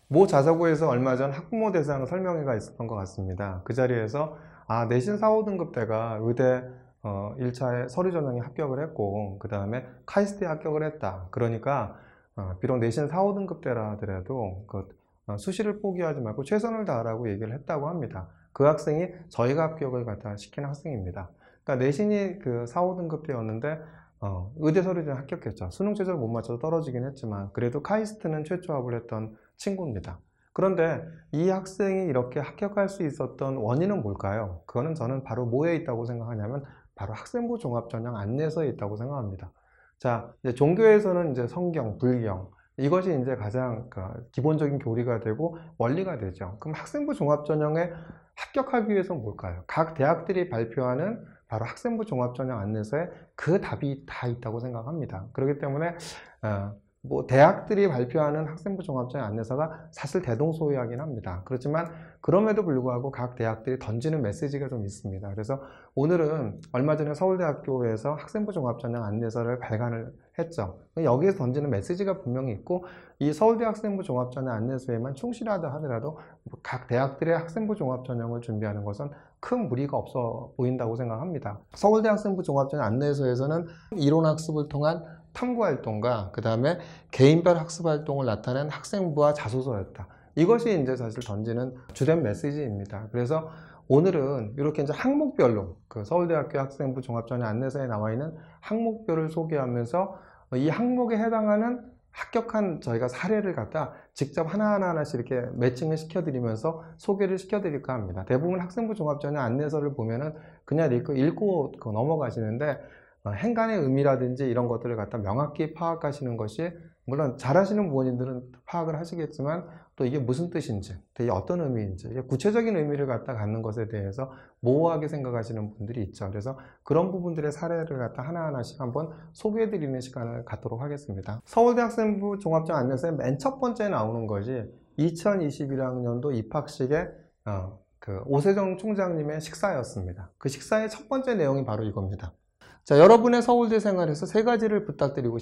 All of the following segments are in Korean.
모 자사고에서 얼마 전 학부모 대상 설명회가 있었던 것 같습니다. 그 자리에서 내신 4, 5등급대가 의대 1차에 서류 전형에 합격을 했고 그 다음에 카이스트에 합격을 했다. 그러니까 비록 내신 4, 5등급대라 하더라도 수시를 포기하지 말고 최선을 다하라고 얘기를 했다고 합니다. 그 학생이 저희가 합격을 갖다 시킨 학생입니다. 그러니까 내신이 그 4, 5등급대였는데 의대 서류전에 합격했죠. 수능 최저를 못 맞춰서 떨어지긴 했지만 그래도 카이스트는 최초합을 했던 친구입니다. 그런데 이 학생이 이렇게 합격할 수 있었던 원인은 뭘까요? 그거는 저는 바로 뭐에 있다고 생각하냐면 바로 학생부 종합전형 안내서에 있다고 생각합니다. 자, 이제 종교에서는 이제 성경, 불경 이것이 이제 가장 기본적인 교리가 되고 원리가 되죠. 그럼 학생부 종합전형에 합격하기 위해서는 뭘까요? 각 대학들이 발표하는 바로 학생부 종합전형 안내서에 그 답이 다 있다고 생각합니다. 그렇기 때문에 대학들이 발표하는 학생부 종합전형 안내서가 사실 대동소이하긴 합니다. 그렇지만 그럼에도 불구하고 각 대학들이 던지는 메시지가 좀 있습니다. 그래서 오늘은 얼마 전에 서울대학교에서 학생부 종합전형 안내서를 발간을 했죠. 여기에서 던지는 메시지가 분명히 있고 이 서울대 학생부 종합전형 안내서에만 충실하다 하더라도 각 대학들의 학생부 종합전형을 준비하는 것은 큰 무리가 없어 보인다고 생각합니다. 서울대 학생부 종합전형 안내서에서는 이론학습을 통한 탐구활동과 그 다음에 개인별 학습활동을 나타낸 학생부와 자소서였다. 이것이 이제 사실 던지는 주된 메시지입니다. 그래서 오늘은 이렇게 이제 항목별로 서울대학교 학생부 종합전형 안내서에 나와 있는 항목별을 소개하면서 이 항목에 해당하는 합격한 저희가 사례를 갖다 직접 하나씩 이렇게 매칭을 시켜드리면서 소개를 시켜드릴까 합니다. 대부분 학생부 종합전형 안내서를 보면은 그냥 읽고 넘어가시는데 행간의 의미라든지 이런 것들을 갖다 명확히 파악하시는 것이 물론 잘하시는 부모님들은 파악을 하시겠지만 또 이게 무슨 뜻인지, 이게 어떤 의미인지, 이게 구체적인 의미를 갖다 갖는 것에 대해서 모호하게 생각하시는 분들이 있죠. 그래서 그런 부분들의 사례를 갖다 하나하나씩 한번 소개해드리는 시간을 갖도록 하겠습니다. 서울대 학생부 종합전형 안내서의 맨 첫 번째 나오는 것이 2021학년도 입학식에 오세정 총장님의 식사였습니다. 그 식사의 첫 번째 내용이 바로 이겁니다. 자, 여러분의 서울대 생활에서 세 가지를 부탁드리고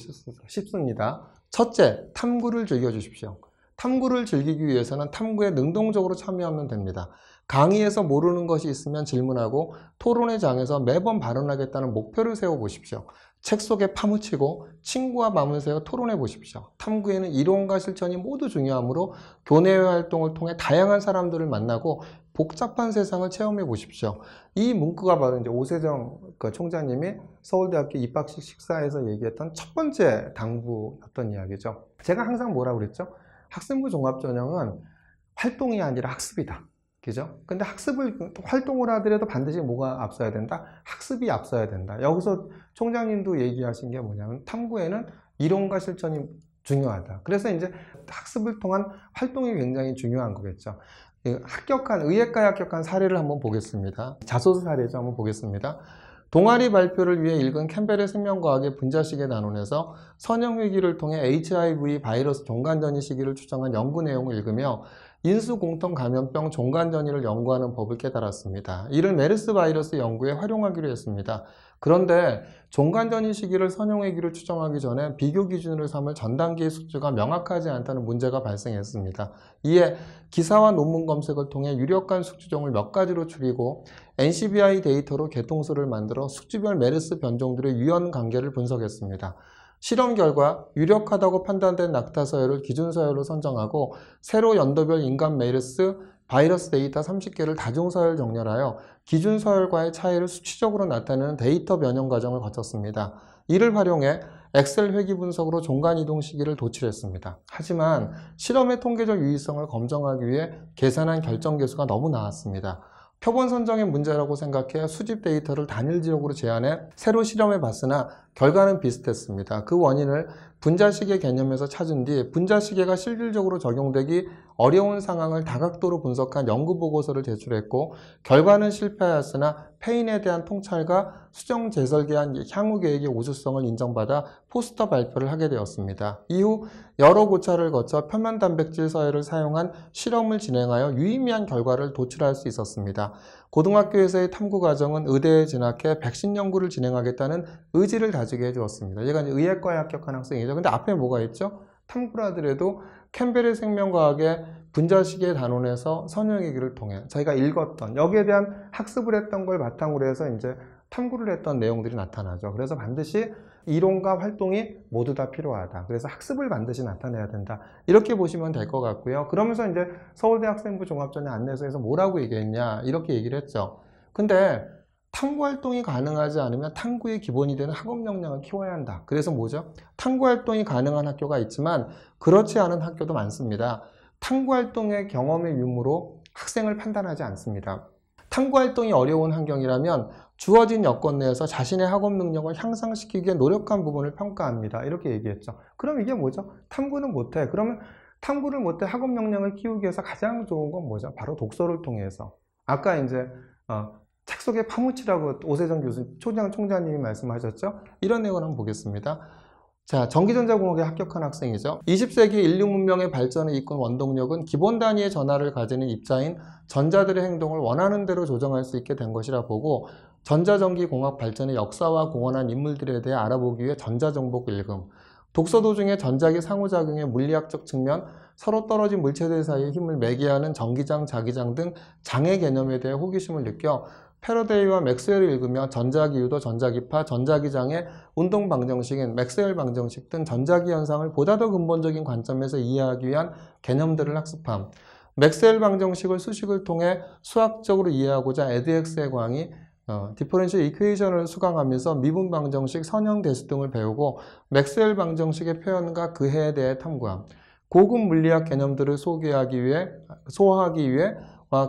싶습니다. 첫째, 탐구를 즐겨주십시오. 탐구를 즐기기 위해서는 탐구에 능동적으로 참여하면 됩니다. 강의에서 모르는 것이 있으면 질문하고 토론회 장에서 매번 발언하겠다는 목표를 세워보십시오. 책 속에 파묻히고 친구와 마음을 세워 토론해 보십시오. 탐구에는 이론과 실천이 모두 중요하므로 교내외 활동을 통해 다양한 사람들을 만나고 복잡한 세상을 체험해 보십시오. 이 문구가 바로 이제 오세정 총장님이 서울대학교 입학식 식사에서 얘기했던 첫 번째 당부였던 이야기죠. 제가 항상 뭐라고 그랬죠? 학생부 종합전형은 활동이 아니라 학습이다. 그죠? 근데 활동을 하더라도 반드시 뭐가 앞서야 된다? 학습이 앞서야 된다. 여기서 총장님도 얘기하신 게 뭐냐면 탐구에는 이론과 실천이 중요하다. 그래서 이제 학습을 통한 활동이 굉장히 중요한 거겠죠. 의예과에 합격한 사례를 한번 보겠습니다. 자소서 사례죠. 한번 보겠습니다. 동아리 발표를 위해 읽은 캠벨의 생명과학의 분자식의 단원에서 선형회귀를 통해 HIV 바이러스 종간전이 시기를 추정한 연구 내용을 읽으며 인수공통감염병 종간전이를 연구하는 법을 깨달았습니다. 이를 메르스 바이러스 연구에 활용하기로 했습니다. 그런데 종간전이 시기를 선형회귀로 추정하기 전에 비교 기준으로 삼을 전 단계의 숙주가 명확하지 않다는 문제가 발생했습니다. 이에 기사와 논문 검색을 통해 유력한 숙주종을 몇 가지로 추리고 NCBI 데이터로 개통수를 만들어 숙주별 메르스 변종들의 유연 관계를 분석했습니다. 실험 결과 유력하다고 판단된 낙타 서열을 기준 서열로 선정하고 세로 연도별 인간 메르스 바이러스 데이터 30개를 다중 서열 정렬하여 기준 서열과의 차이를 수치적으로 나타내는 데이터 변형 과정을 거쳤습니다. 이를 활용해 엑셀 회귀 분석으로 종간 이동 시기를 도출했습니다. 하지만 실험의 통계적 유의성을 검증하기 위해 계산한 결정 계수가 너무 나왔습니다. 표본 선정의 문제라고 생각해 수집 데이터를 단일 지역으로 제한해 새로 실험해 봤으나 결과는 비슷했습니다. 그 원인을 분자시계 개념에서 찾은 뒤 분자시계가 실질적으로 적용되기 어려운 상황을 다각도로 분석한 연구보고서를 제출했고 결과는 실패하였으나 패인에 대한 통찰과 수정 재설계한 향후 계획의 우수성을 인정받아 포스터 발표를 하게 되었습니다. 이후 여러 고찰을 거쳐 표면 단백질 서열을 사용한 실험을 진행하여 유의미한 결과를 도출할 수 있었습니다. 고등학교에서의 탐구 과정은 의대에 진학해 백신 연구를 진행하겠다는 의지를 다지게 해주었습니다. 얘가 이제 의예과에 합격한 학생이죠. 근데 앞에 뭐가 있죠? 탐구를 하더라도 캠벨의 생명과학의 분자식의 단원에서 선형얘기를 통해 저희가 읽었던 여기에 대한 학습을 했던 걸 바탕으로 해서 이제 탐구를 했던 내용들이 나타나죠. 그래서 반드시 이론과 활동이 모두 다 필요하다. 그래서 학습을 반드시 나타내야 된다. 이렇게 보시면 될 것 같고요. 그러면서 이제 서울대 학생부 종합전형 안내서에서 뭐라고 얘기했냐 이렇게 얘기를 했죠. 근데 탐구 활동이 가능하지 않으면 탐구의 기본이 되는 학업 역량을 키워야 한다. 그래서 뭐죠? 탐구 활동이 가능한 학교가 있지만 그렇지 않은 학교도 많습니다. 탐구 활동의 경험의 유무로 학생을 판단하지 않습니다. 탐구 활동이 어려운 환경이라면 주어진 여건 내에서 자신의 학업 능력을 향상시키기 위해 노력한 부분을 평가합니다. 이렇게 얘기했죠. 그럼 이게 뭐죠? 탐구는 못해. 그러면 탐구를 못해 학업 역량을 키우기 위해서 가장 좋은 건 뭐죠? 바로 독서를 통해서. 아까 이제 책 속에 파묻히라고 오세정 교수, 총장님이 말씀하셨죠? 이런 내용을 한번 보겠습니다. 자, 전기전자공학에 합격한 학생이죠. 20세기 인류 문명의 발전을 이끈 원동력은 기본 단위의 전하를 가지는 입자인 전자들의 행동을 원하는 대로 조정할 수 있게 된 것이라 보고 전자전기공학 발전의 역사와 공헌한 인물들에 대해 알아보기 위해 전자정복 읽음, 독서 도중에 전자기 상호작용의 물리학적 측면, 서로 떨어진 물체들 사이의 힘을 매개하는 전기장, 자기장 등 장의 개념에 대해 호기심을 느껴 패러데이와 맥스웰을 읽으며 전자기유도, 전자기파, 전자기장의 운동 방정식인 맥스웰 방정식 등 전자기 현상을 보다 더 근본적인 관점에서 이해하기 위한 개념들을 학습함. 맥스웰 방정식을 수식을 통해 수학적으로 이해하고자 에드엑스의 광이 디퍼런셜 이퀘이션을 수강하면서 미분 방정식, 선형 대수 등을 배우고 맥스웰 방정식의 표현과 그 해에 대해 탐구함. 고급 물리학 개념들을 소화하기 위해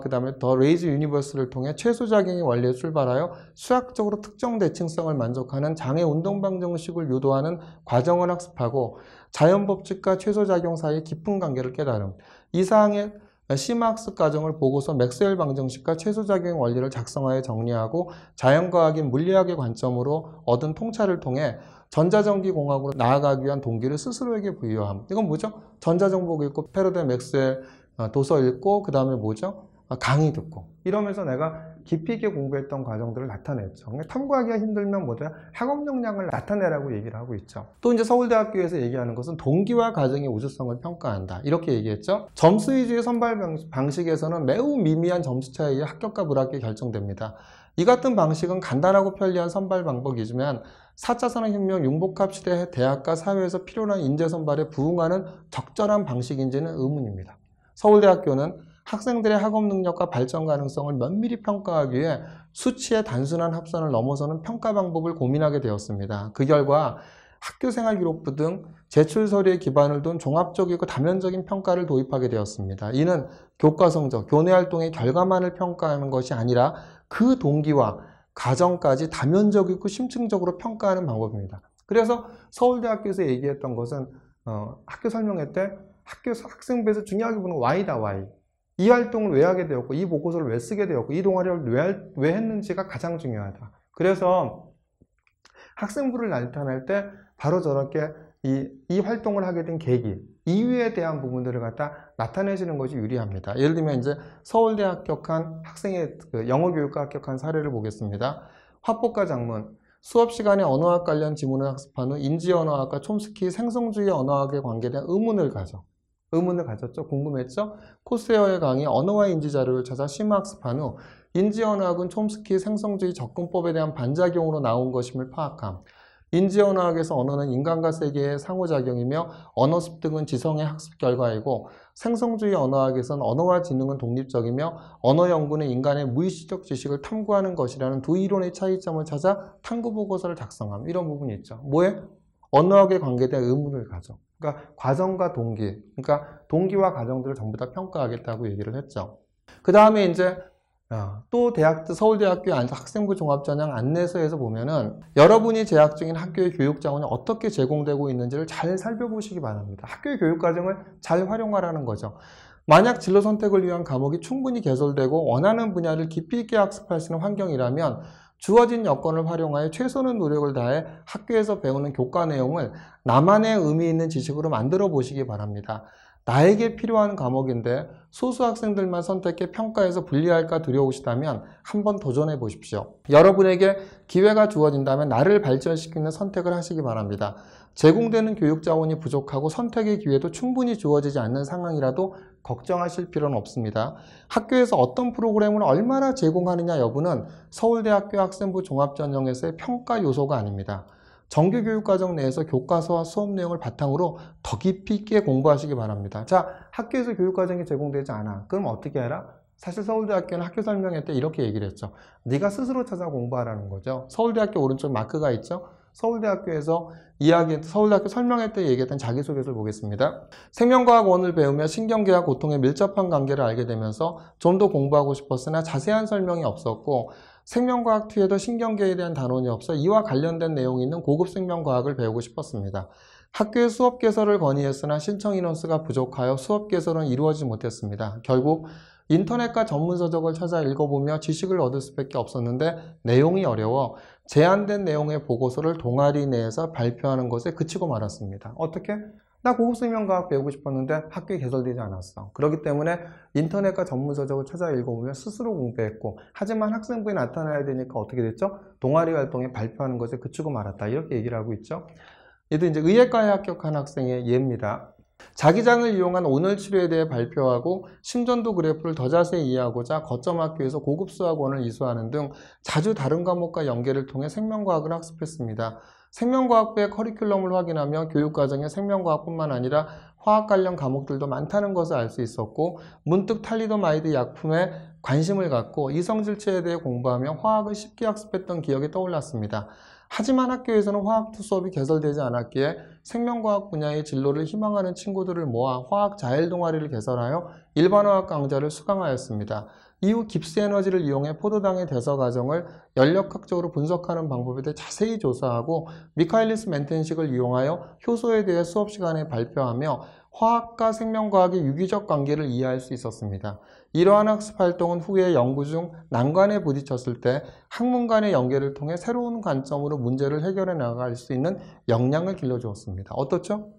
그 다음에 더 레이즈 유니버스를 통해 최소작용의 원리에 출발하여 수학적으로 특정 대칭성을 만족하는 장의 운동 방정식을 유도하는 과정을 학습하고 자연법칙과 최소작용 사이의 깊은 관계를 깨달음. 이 사항의 심화학습 과정을 보고서 맥스웰 방정식과 최소작용의 원리를 작성하여 정리하고 자연과학인 물리학의 관점으로 얻은 통찰을 통해 전자전기공학으로 나아가기 위한 동기를 스스로에게 부여함. 이건 뭐죠? 전자정복 읽고 패러데이 맥스웰 도서 읽고 그 다음에 뭐죠? 강의 듣고 이러면서 내가 깊이 있게 공부했던 과정들을 나타냈죠. 탐구하기가 힘들면 뭐죠? 학업 역량을 나타내라고 얘기를 하고 있죠. 또 이제 서울대학교에서 얘기하는 것은 동기와 과정의 우수성을 평가한다. 이렇게 얘기했죠. 점수 위주의 선발 방식에서는 매우 미미한 점수 차이에 의해 합격과 불합격이 결정됩니다. 이 같은 방식은 간단하고 편리한 선발 방법이지만 4차 산업혁명 융복합 시대 대학과 사회에서 필요한 인재 선발에 부응하는 적절한 방식인지는 의문입니다. 서울대학교는 학생들의 학업 능력과 발전 가능성을 면밀히 평가하기 위해 수치의 단순한 합산을 넘어서는 평가 방법을 고민하게 되었습니다. 그 결과 학교생활기록부 등 제출 서류에 기반을 둔 종합적이고 다면적인 평가를 도입하게 되었습니다. 이는 교과 성적, 교내 활동의 결과만을 평가하는 것이 아니라 그 동기와 과정까지 다면적이고 심층적으로 평가하는 방법입니다. 그래서 서울대학교에서 얘기했던 것은 학교 설명회 때 학생부에서 중요하게 보는 Y다, Y. 이 활동을 왜 하게 되었고 이 보고서를 왜 쓰게 되었고 이 동아리를 왜 했는지가 가장 중요하다. 그래서 학생부를 나타낼 때 바로 저렇게 이 활동을 하게 된 계기, 이유에 대한 부분들을 갖다 나타내시는 것이 유리합니다. 예를 들면 이제 서울대 합격한 학생의 영어교육과 합격한 사례를 보겠습니다. 화법과 작문, 수업 시간에 언어학 관련 지문을 학습한 후 인지언어학과 촘스키 생성주의 언어학에 관계된 의문을 가졌죠. 궁금했죠. 코세어의 강의 언어와 인지 자료를 찾아 심화학습한 후 인지언어학은 촘스키 생성주의 접근법에 대한 반작용으로 나온 것임을 파악함. 인지언어학에서 언어는 인간과 세계의 상호작용이며 언어 습득은 지성의 학습 결과이고 생성주의 언어학에서는 언어와 지능은 독립적이며 언어 연구는 인간의 무의식적 지식을 탐구하는 것이라는 두 이론의 차이점을 찾아 탐구 보고서를 작성함. 이런 부분이 있죠. 뭐에? 언어학에 관계된 의문을 가져. 그러니까 과정과 동기, 그러니까 동기와 과정들을 전부 다 평가하겠다고 얘기를 했죠. 그 다음에 이제 또 서울대학교 학생부 종합전형 안내서에서 보면은 여러분이 재학 중인 학교의 교육 자원이 어떻게 제공되고 있는지를 잘 살펴보시기 바랍니다. 학교의 교육 과정을 잘 활용하라는 거죠. 만약 진로 선택을 위한 과목이 충분히 개설되고 원하는 분야를 깊이 있게 학습할 수 있는 환경이라면 주어진 여건을 활용하여 최선의 노력을 다해 학교에서 배우는 교과 내용을 나만의 의미 있는 지식으로 만들어 보시기 바랍니다. 나에게 필요한 과목인데 소수 학생들만 선택해 평가에서 불리할까 두려우시다면 한번 도전해 보십시오. 여러분에게 기회가 주어진다면 나를 발전시키는 선택을 하시기 바랍니다. 제공되는 교육 자원이 부족하고 선택의 기회도 충분히 주어지지 않는 상황이라도 걱정하실 필요는 없습니다. 학교에서 어떤 프로그램을 얼마나 제공하느냐 여부는 서울대학교 학생부 종합전형에서의 평가 요소가 아닙니다. 정규교육과정 내에서 교과서와 수업 내용을 바탕으로 더 깊이 있게 공부하시기 바랍니다. 자, 학교에서 교육과정이 제공되지 않아. 그럼 어떻게 해라? 사실 서울대학교는 학교 설명회 때 이렇게 얘기를 했죠. 네가 스스로 찾아 공부하라는 거죠. 서울대학교 오른쪽 마크가 있죠. 서울대학교에서 서울대학교 설명회 때 얘기했던 자기소개서를 보겠습니다. 생명과학 1을 배우며 신경계와 고통의 밀접한 관계를 알게 되면서 좀 더 공부하고 싶었으나 자세한 설명이 없었고 생명과학 2에도 신경계에 대한 단원이 없어 이와 관련된 내용이 있는 고급 생명과학을 배우고 싶었습니다. 학교에 수업 개설을 건의했으나 신청 인원수가 부족하여 수업 개설은 이루어지지 못했습니다. 결국 인터넷과 전문 서적을 찾아 읽어보며 지식을 얻을 수밖에 없었는데 내용이 어려워 제한된 내용의 보고서를 동아리 내에서 발표하는 것에 그치고 말았습니다. 어떻게? 나 고급생명과학 배우고 싶었는데 학교에 개설되지 않았어. 그렇기 때문에 인터넷과 전문 서적을 찾아 읽어보며 스스로 공부했고 하지만 학생부에 나타나야 되니까 어떻게 됐죠? 동아리 활동에 발표하는 것에 그치고 말았다. 이렇게 얘기를 하고 있죠. 얘도 이제 의예과에 합격한 학생의 예입니다. 자기장을 이용한 온열 치료에 대해 발표하고 심전도 그래프를 더 자세히 이해하고자 거점 학교에서 고급 수학원을 이수하는 등 자주 다른 과목과 연계를 통해 생명과학을 학습했습니다. 생명과학부의 커리큘럼을 확인하며 교육과정에 생명과학뿐만 아니라 화학 관련 과목들도 많다는 것을 알 수 있었고 문득 탈리도마이드 약품에 관심을 갖고 이성질체에 대해 공부하며 화학을 쉽게 학습했던 기억이 떠올랐습니다. 하지만 학교에서는 화학2 수업이 개설되지 않았기에 생명과학 분야의 진로를 희망하는 친구들을 모아 화학 자율 동아리를 개설하여 일반화학 강좌를 수강하였습니다. 이후 깁스에너지를 이용해 포도당의 대서 과정을 연력학적으로 분석하는 방법에 대해 자세히 조사하고 미카엘리스 멘텐식을 이용하여 효소에 대해 수업 시간에 발표하며 화학과 생명과학의 유기적 관계를 이해할 수 있었습니다. 이러한 학습 활동은 후에 연구 중 난관에 부딪혔을 때 학문 간의 연계를 통해 새로운 관점으로 문제를 해결해 나갈 수 있는 역량을 길러주었습니다. 어떻죠?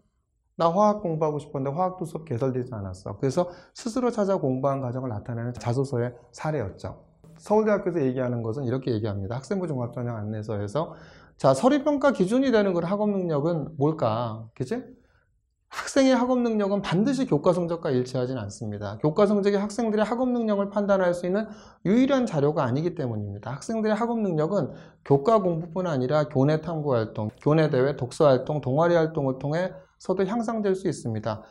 나 화학 공부하고 싶었는데 화학도 수업 개설되지 않았어. 그래서 스스로 찾아 공부한 과정을 나타내는 자소서의 사례였죠. 서울대학교에서 얘기하는 것은 이렇게 얘기합니다. 학생부 종합전형 안내서에서 자, 서류평가 기준이 되는 그 학업 능력은 뭘까? 그치? 학생의 학업 능력은 반드시 교과 성적과 일치하지는 않습니다. 교과 성적이 학생들의 학업 능력을 판단할 수 있는 유일한 자료가 아니기 때문입니다. 학생들의 학업 능력은 교과 공부뿐 아니라 교내 탐구 활동, 교내 대회, 독서 활동, 동아리 활동을 통해서도 향상될 수 있습니다.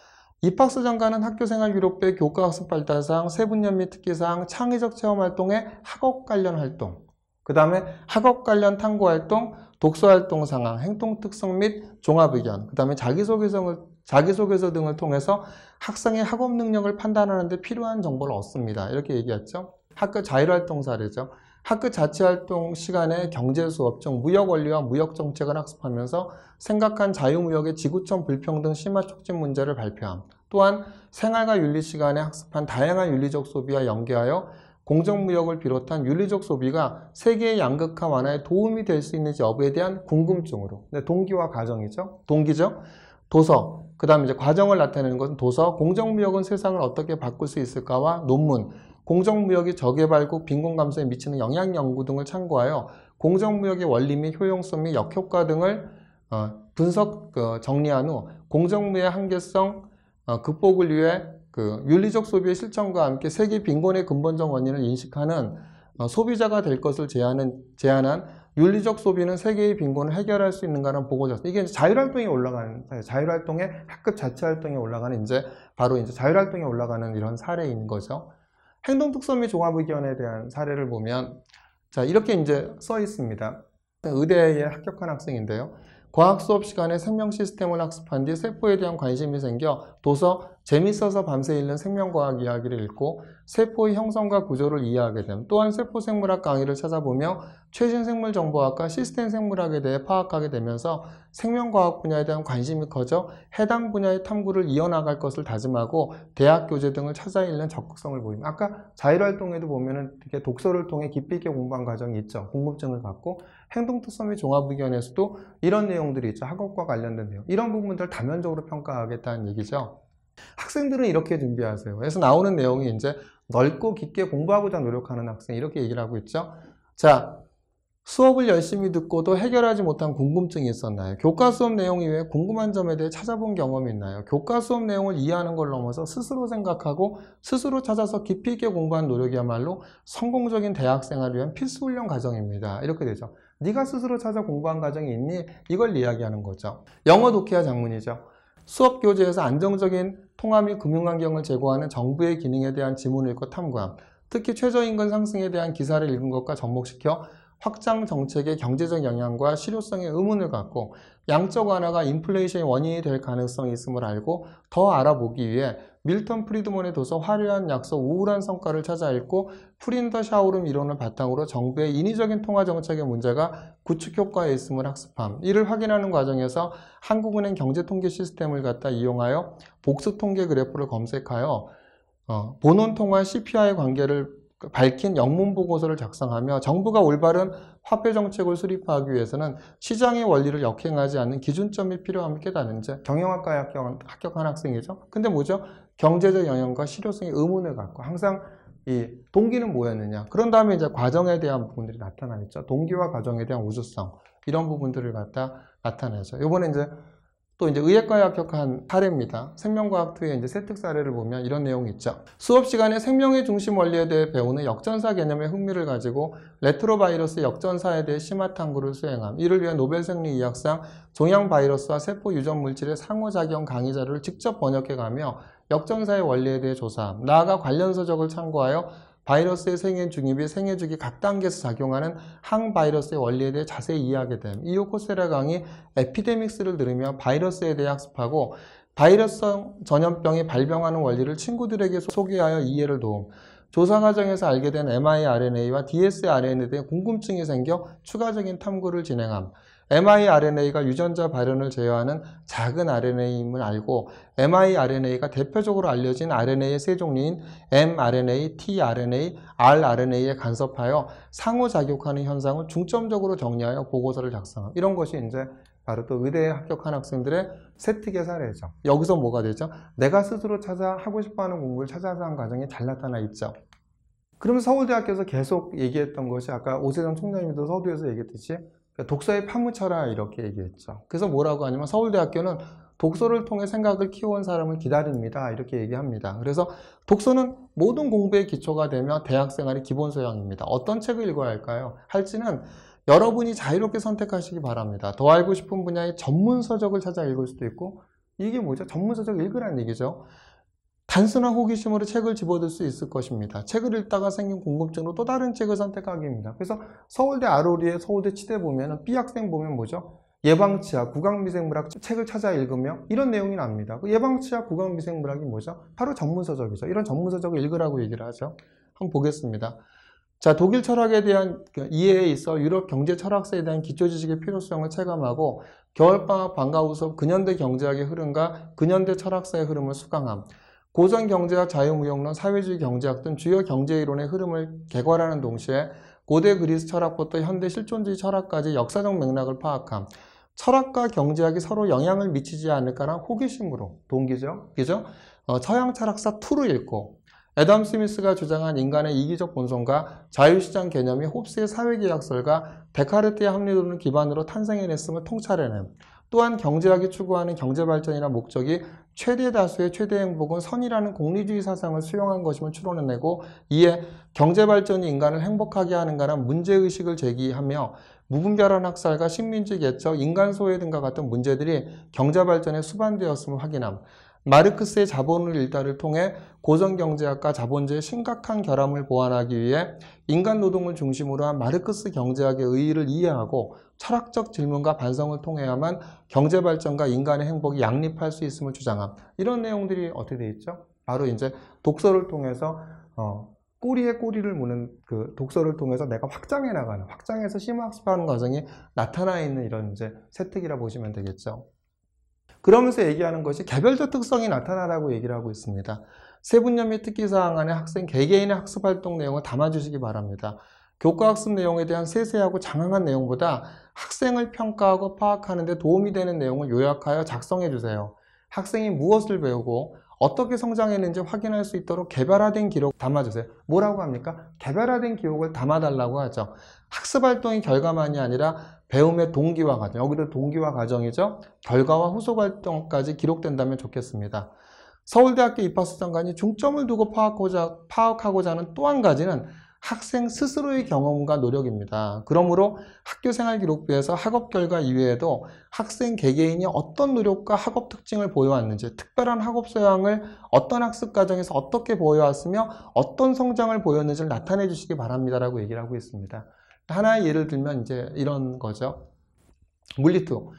입학수정과는 학교생활 기록부의 교과학습 발달사항, 세분연 및 특기사항, 창의적 체험활동의 학업 관련 활동, 그 다음에 학업 관련 탐구 활동, 독서 활동 상황, 행동 특성 및 종합 의견, 그 다음에 자기소개서 등을 통해서 학생의 학업 능력을 판단하는 데 필요한 정보를 얻습니다. 이렇게 얘기했죠. 학교 자율활동 사례죠. 학교 자치활동 시간에 경제수업 중 무역원리와 무역정책을 학습하면서 생각한 자유무역의 지구촌 불평등 심화 촉진 문제를 발표함. 또한 생활과 윤리 시간에 학습한 다양한 윤리적 소비와 연계하여 공정무역을 비롯한 윤리적 소비가 세계의 양극화 완화에 도움이 될 수 있는지 여부에 대한 궁금증으로. 네, 동기와 과정이죠. 동기죠. 도서, 그 다음에 이제 과정을 나타내는 것은 도서, 공정무역은 세상을 어떻게 바꿀 수 있을까와 논문, 공정무역이 저개발국 빈곤 감소에 미치는 영향 연구 등을 참고하여 공정무역의 원리 및 효용성 및 역효과 등을 정리한 후 공정무역의 한계성 극복을 위해 윤리적 소비의 실천과 함께 세계 빈곤의 근본적 원인을 인식하는 소비자가 될 것을 제안한 윤리적 소비는 세계의 빈곤을 해결할 수 있는가라는 보고자서. 이게 이제 자율활동에 올라가는, 자율활동에 학급 자치활동에 올라가는 바로 자율활동에 올라가는 이런 사례인 거죠. 행동특성 및 종합의견에 대한 사례를 보면, 자, 이렇게 이제 써 있습니다. 의대에 합격한 학생인데요. 과학 수업 시간에 생명 시스템을 학습한 뒤 세포에 대한 관심이 생겨 도서 재밌어서 밤새 읽는 생명과학 이야기를 읽고 세포의 형성과 구조를 이해하게 됨. 또한 세포생물학 강의를 찾아보며 최신 생물정보학과 시스템 생물학에 대해 파악하게 되면서 생명과학 분야에 대한 관심이 커져 해당 분야의 탐구를 이어나갈 것을 다짐하고 대학 교재 등을 찾아 읽는 적극성을 보입니다. 아까 자율활동에도 보면은 이렇게 독서를 통해 깊이 있게 공부한 과정이 있죠. 궁금증을 갖고 행동특성 및 종합의견에서도 이런 내용들이 있죠. 학업과 관련된 내용. 이런 부분들을 다면적으로 평가하겠다는 얘기죠. 학생들은 이렇게 준비하세요. 그래서 나오는 내용이 이제 넓고 깊게 공부하고자 노력하는 학생 이렇게 얘기를 하고 있죠. 자, 수업을 열심히 듣고도 해결하지 못한 궁금증이 있었나요? 교과 수업 내용 이외에 궁금한 점에 대해 찾아본 경험이 있나요? 교과 수업 내용을 이해하는 걸 넘어서 스스로 생각하고 스스로 찾아서 깊이 있게 공부한 노력이야말로 성공적인 대학 생활을 위한 필수 훈련 과정입니다. 이렇게 되죠. 네가 스스로 찾아 공부한 과정이 있니? 이걸 이야기하는 거죠. 영어 독해와 작문이죠. 수업 교재에서 안정적인 통화 및 금융환경을 제공하는 정부의 기능에 대한 지문을 읽고 탐구함, 특히 최저임금 상승에 대한 기사를 읽은 것과 접목시켜 확장 정책의 경제적 영향과 실효성에 의문을 갖고 양적 완화가 인플레이션의 원인이 될 가능성이 있음을 알고 더 알아보기 위해 밀턴 프리드먼의 도서 화려한 약속 우울한 성과를 찾아 읽고 프린더 샤오름 이론을 바탕으로 정부의 인위적인 통화 정책의 문제가 구축 효과에 있음을 학습함. 이를 확인하는 과정에서 한국은행 경제통계 시스템을 갖다 이용하여 복수 통계 그래프를 검색하여 본원 통화 CPI의 관계를 밝힌 영문 보고서를 작성하며 정부가 올바른 화폐 정책을 수립하기 위해서는 시장의 원리를 역행하지 않는 기준점이 필요함을 깨닫는 지 경영학과에 합격한 학생이죠. 근데 뭐죠? 경제적 영향과 실효성의 의문을 갖고 항상 이 동기는 뭐였느냐. 그런 다음에 이제 과정에 대한 부분들이 나타나 있죠. 동기와 과정에 대한 우수성 이런 부분들을 갖다 나타내죠. 이번에 또 의예과에 합격한 사례입니다. 생명과학2의 세특 사례를 보면 이런 내용이 있죠. 수업 시간에 생명의 중심 원리에 대해 배우는 역전사 개념의 흥미를 가지고 레트로바이러스 역전사에 대해 심화 탐구를 수행함. 이를 위해 노벨 생리의학상 종양 바이러스와 세포 유전 물질의 상호작용 강의 자료를 직접 번역해가며 역전사의 원리에 대해 조사함. 나아가 관련 서적을 참고하여 바이러스의 생애 중입이 생애 주기 각 단계에서 작용하는 항바이러스의 원리에 대해 자세히 이해하게 됨. 이후 코세라 강의 에피데믹스를 들으며 바이러스에 대해 학습하고 바이러스성 전염병이 발병하는 원리를 친구들에게 소개하여 이해를 도움. 조사 과정에서 알게 된 mRNA와 dsRNA에 대해 궁금증이 생겨 추가적인 탐구를 진행함. mRNA가 유전자 발현을 제어하는 작은 RNA임을 알고 mRNA가 대표적으로 알려진 RNA의 세 종류인 mRNA, tRNA, rRNA에 간섭하여 상호작용하는 현상을 중점적으로 정리하여 보고서를 작성함. 이런 것이 바로 또 의대에 합격한 학생들의 세특의 사례죠. 여기서 뭐가 되죠? 내가 스스로 찾아 하고 싶어하는 공부를 찾아서 한 과정이 잘 나타나 있죠. 그러면 서울대학교에서 계속 얘기했던 것이 아까 오세정 총장님도 서두에서 얘기했듯이 독서에 파묻혀라 이렇게 얘기했죠. 그래서 뭐라고 하냐면 서울대학교는 독서를 통해 생각을 키워온 사람을 기다립니다. 이렇게 얘기합니다. 그래서 독서는 모든 공부의 기초가 되며 대학생활의 기본 소양입니다. 어떤 책을 읽어야 할지는 여러분이 자유롭게 선택하시기 바랍니다. 더 알고 싶은 분야의 전문 서적을 찾아 읽을 수도 있고 이게 뭐죠? 전문 서적을 읽으라는 얘기죠. 단순한 호기심으로 책을 집어들 수 있을 것입니다. 책을 읽다가 생긴 궁금증으로 또 다른 책을 선택하기입니다. 그래서 서울대 아로리에 서울대 치대 보면 B학생 보면 뭐죠? 예방치약, 구강미생물학 책을 찾아 읽으며 이런 내용이 납니다. 예방치약, 구강미생물학이 뭐죠? 바로 전문서적이죠. 이런 전문서적을 읽으라고 얘기를 하죠. 한번 보겠습니다. 자, 독일 철학에 대한 이해에 있어 유럽 경제 철학사에 대한 기초지식의 필요성을 체감하고 겨울방학 방과후 수업 근현대 경제학의 흐름과 근현대 철학사의 흐름을 수강함. 고전 경제학, 자유무역론, 사회주의 경제학 등 주요 경제이론의 흐름을 개괄하는 동시에 고대 그리스 철학부터 현대 실존주의 철학까지 역사적 맥락을 파악함. 철학과 경제학이 서로 영향을 미치지 않을까라는 호기심으로 동기죠. 그죠? 서양 철학사 2를 읽고 애덤 스미스가 주장한 인간의 이기적 본성과 자유시장 개념이 홉스의 사회계약설과 데카르트의 합리론을 기반으로 탄생해냈음을 통찰해냄. 또한 경제학이 추구하는 경제발전이라는 목적이 최대 다수의 최대 행복은 선이라는 공리주의 사상을 수용한 것임을 추론해내고 이에 경제발전이 인간을 행복하게 하는가라는 문제의식을 제기하며 무분별한 학살과 식민지 개척, 인간소외 등과 같은 문제들이 경제발전에 수반되었음을 확인함. 마르크스의 자본을 일달을 통해 고전경제학과 자본주의의 심각한 결함을 보완하기 위해 인간 노동을 중심으로 한 마르크스 경제학의 의의를 이해하고 철학적 질문과 반성을 통해야만 경제발전과 인간의 행복이 양립할 수 있음을 주장함. 이런 내용들이 어떻게 되어 있죠? 바로 독서를 통해서 꼬리에 꼬리를 무는 그 독서를 통해서 내가 확장해 나가는, 확장해서 심화학습하는 과정이 나타나 있는 이런 세특이라 보시면 되겠죠. 그러면서 얘기하는 것이 개별적 특성이 나타나라고 얘기를 하고 있습니다. 세분야 및 특기사항 안에 학생 개개인의 학습활동 내용을 담아주시기 바랍니다. 교과학습 내용에 대한 세세하고 장황한 내용보다 학생을 평가하고 파악하는 데 도움이 되는 내용을 요약하여 작성해 주세요. 학생이 무엇을 배우고 어떻게 성장했는지 확인할 수 있도록 개별화된 기록 담아주세요. 뭐라고 합니까? 개별화된 기록을 담아달라고 하죠. 학습활동의 결과만이 아니라 배움의 동기와 과정, 여기도 동기와 과정이죠. 결과와 후속 활동까지 기록된다면 좋겠습니다. 서울대학교 입학수정관이 중점을 두고 파악하고자 하는 또 한 가지는 학생 스스로의 경험과 노력입니다. 그러므로 학교생활기록부에서 학업 결과 이외에도 학생 개개인이 어떤 노력과 학업 특징을 보여왔는지, 특별한 학업 소양을 어떤 학습 과정에서 어떻게 보여왔으며 어떤 성장을 보였는지를 나타내 주시기 바랍니다라고 얘기를 하고 있습니다. 하나의 예를 들면 이제 이런 거죠. 물리2.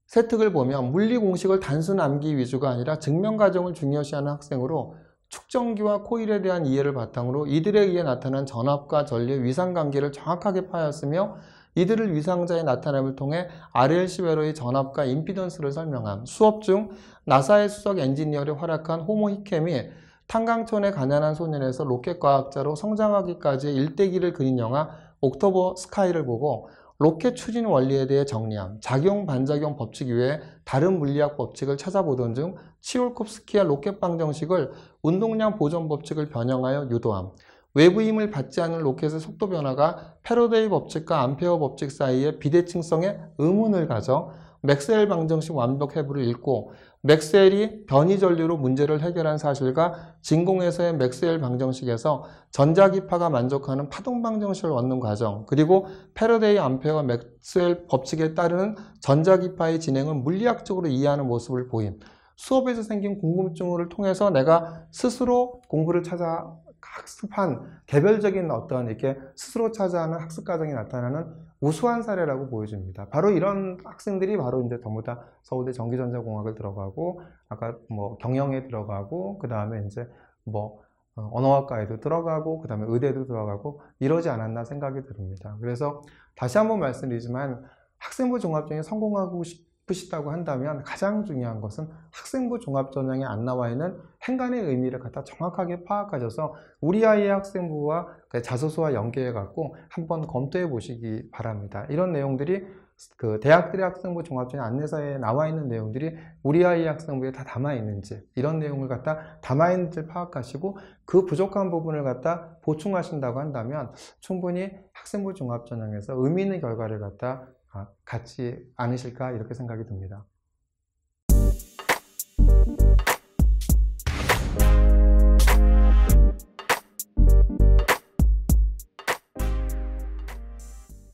세특을 보면 물리 공식을 단순 암기 위주가 아니라 증명 과정을 중요시하는 학생으로 축전기와 코일에 대한 이해를 바탕으로 이들에 의해 나타난 전압과 전류의 위상관계를 정확하게 파악하였으며 이들을 위상자의 나타남을 통해 RLC 회로의 전압과 임피던스를 설명함. 수업 중 나사의 수석 엔지니어를 활약한 호모 히켐이 탄광촌의 가난한 소년에서 로켓 과학자로 성장하기까지의 일대기를 그린 영화 옥토버 스카이를 보고 로켓 추진 원리에 대해 정리함, 작용, 반작용 법칙 이외에 다른 물리학 법칙을 찾아보던 중 치올콥스키의 로켓 방정식을 운동량 보존 법칙을 변형하여 유도함, 외부 힘을 받지 않는 로켓의 속도 변화가 패러데이 법칙과 암페어 법칙 사이의 비대칭성에 의문을 가져 맥스웰 방정식 완벽 해부를 읽고 맥스웰이 변이 전류로 문제를 해결한 사실과 진공에서의 맥스웰 방정식에서 전자기파가 만족하는 파동 방정식을 얻는 과정, 그리고 패러데이 암페어 맥스웰 법칙에 따르는 전자기파의 진행을 물리학적으로 이해하는 모습을 보임. 수업에서 생긴 궁금증을 통해서 내가 스스로 공부를 찾아 학습한 개별적인 어떤 이렇게 스스로 찾아하는 학습 과정이 나타나는 우수한 사례라고 보여집니다. 바로 이런 학생들이 바로 이제 전부 다 서울대 전기전자공학을 들어가고, 아까 뭐 경영에 들어가고, 그 다음에 이제 뭐 언어학과에도 들어가고, 그 다음에 의대도 들어가고 이러지 않았나 생각이 듭니다. 그래서 다시 한번 말씀드리지만 학생부 종합전형에 성공하고 싶으시다고 한다면 가장 중요한 것은 학생부 종합전형에 안 나와 있는 행간의 의미를 갖다 정확하게 파악하셔서 우리 아이의 학생부와 자소서와 연계해 갖고 한번 검토해 보시기 바랍니다. 이런 내용들이 그 대학들의 학생부 종합전형 안내서에 나와 있는 내용들이 우리 아이의 학생부에 다 담아 있는지, 이런 내용을 갖다 담아 있는지를 파악하시고 그 부족한 부분을 갖다 보충하신다고 한다면 충분히 학생부 종합전형에서 의미 있는 결과를 갖다 갖지 않으실까 이렇게 생각이 듭니다.